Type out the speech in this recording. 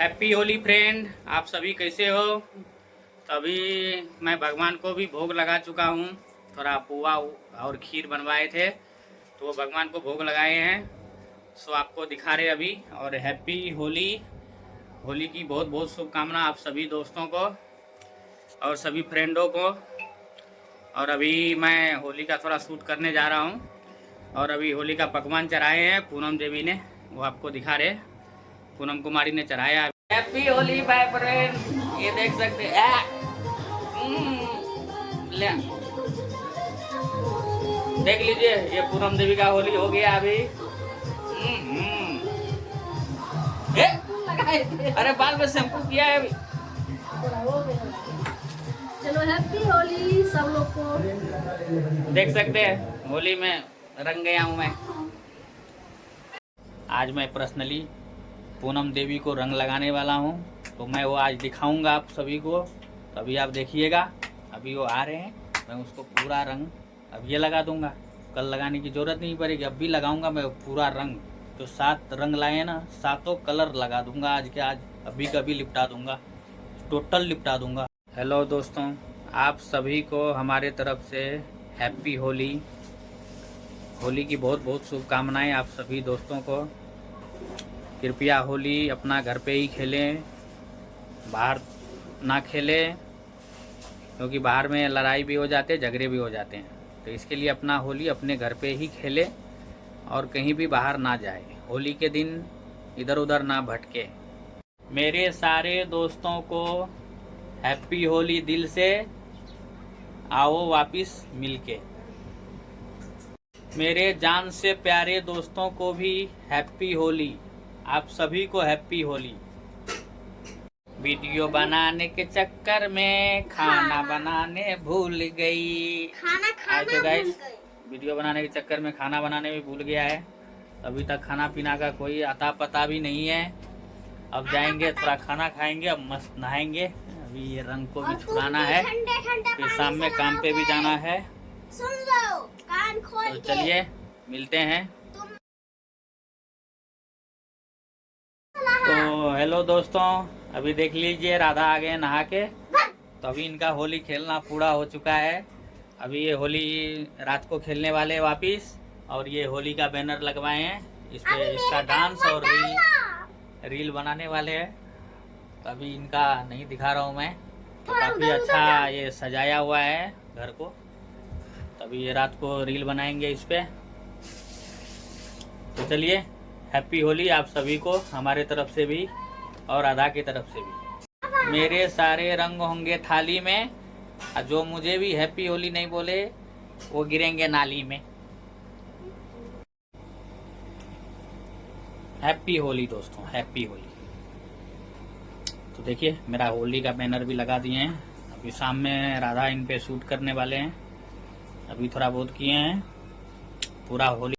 Happy Holi friend, आप सभी कैसे हो। तो अभी मैं भगवान को भी भोग लगा चुका हूँ। थोड़ा पुआ और खीर बनवाए थे तो वो भगवान को भोग लगाए हैं। सो आपको दिखा रहे अभी। और हैप्पी होली, होली की बहुत बहुत शुभकामना आप सभी दोस्तों को और सभी फ्रेंडों को। और अभी मैं होली का थोड़ा शूट करने जा रहा हूँ। और अभी होली का पकवान चढ़ाए हैं पूनम देवी ने, वो आपको दिखा रहे। पूनम कुमारी ने चढ़ाया। हैप्पी होली बाय फ्रेंड, ये देख सकते हैं। ले देख लीजिए, ये पूनम देवी का होली हो गया अभी। अरे बाल में शैम्पू किया है अभी। चलो हैप्पी होली सब लोग को। देख सकते हैं होली में रंग गया हूँ मैं। आज मैं पर्सनली पूनम देवी को रंग लगाने वाला हूँ, तो मैं वो आज दिखाऊंगा आप सभी को। तो अभी आप देखिएगा, अभी वो आ रहे हैं, मैं उसको पूरा रंग अब ये लगा दूंगा। कल लगाने की जरूरत नहीं पड़ेगी, अब भी लगाऊंगा मैं पूरा रंग। जो 7 रंग लाए ना, 7 कलर लगा दूंगा आज के आज। अभी कभी लिपटा दूंगा, टोटल लिपटा दूंगा। हेलो दोस्तों, आप सभी को हमारे तरफ से हैप्पी होली। होली की बहुत बहुत शुभकामनाएं आप सभी दोस्तों को। कृपया होली अपना घर पे ही खेलें, बाहर ना खेलें, क्योंकि बाहर में लड़ाई भी हो जाते हैं, झगड़े भी हो जाते हैं। तो इसके लिए अपना होली अपने घर पे ही खेलें और कहीं भी बाहर ना जाए। होली के दिन इधर उधर ना भटके। मेरे सारे दोस्तों को हैप्पी होली दिल से। आओ वापिस मिलके। मेरे जान से प्यारे दोस्तों को भी हैप्पी होली। आप सभी को हैप्पी होली। वीडियो बनाने के चक्कर में खाना बनाने भूल गई। आज तो गाइस वीडियो बनाने के चक्कर में खाना बनाने भी भूल गया है। अभी तक खाना पीना का कोई अता पता भी नहीं है। अब जाएंगे, थोड़ा खाना खाएंगे, अब मस्त नहाएंगे। अभी ये रंग को भी छुड़ाना है, फिर शाम में काम पे भी जाना है। सुन लो, कान खोल तो चलिए मिलते हैं। तो हेलो दोस्तों, अभी देख लीजिए राधा आ गए नहा के। तो अभी इनका होली खेलना पूरा हो चुका है। अभी ये होली रात को खेलने वाले हैं वापिस। और ये होली का बैनर लगवाए हैं, इस पे इसका डांस और रील बनाने वाले हैं। तो अभी इनका नहीं दिखा रहा हूँ मैं। तो काफी अच्छा ये सजाया हुआ है घर को। तभी ये रात को रील बनाएंगे इस पे। तो चलिए हैप्पी होली आप सभी को हमारे तरफ से भी और राधा की तरफ से भी। मेरे सारे रंग होंगे थाली में, और जो मुझे भी हैप्पी होली नहीं बोले वो गिरेंगे नाली में। हैप्पी होली दोस्तों, हैप्पी होली। तो देखिए मेरा होली का बैनर भी लगा दिए हैं। अभी शाम में राधा इन पे शूट करने वाले हैं। अभी थोड़ा बहुत किए हैं, पूरा होली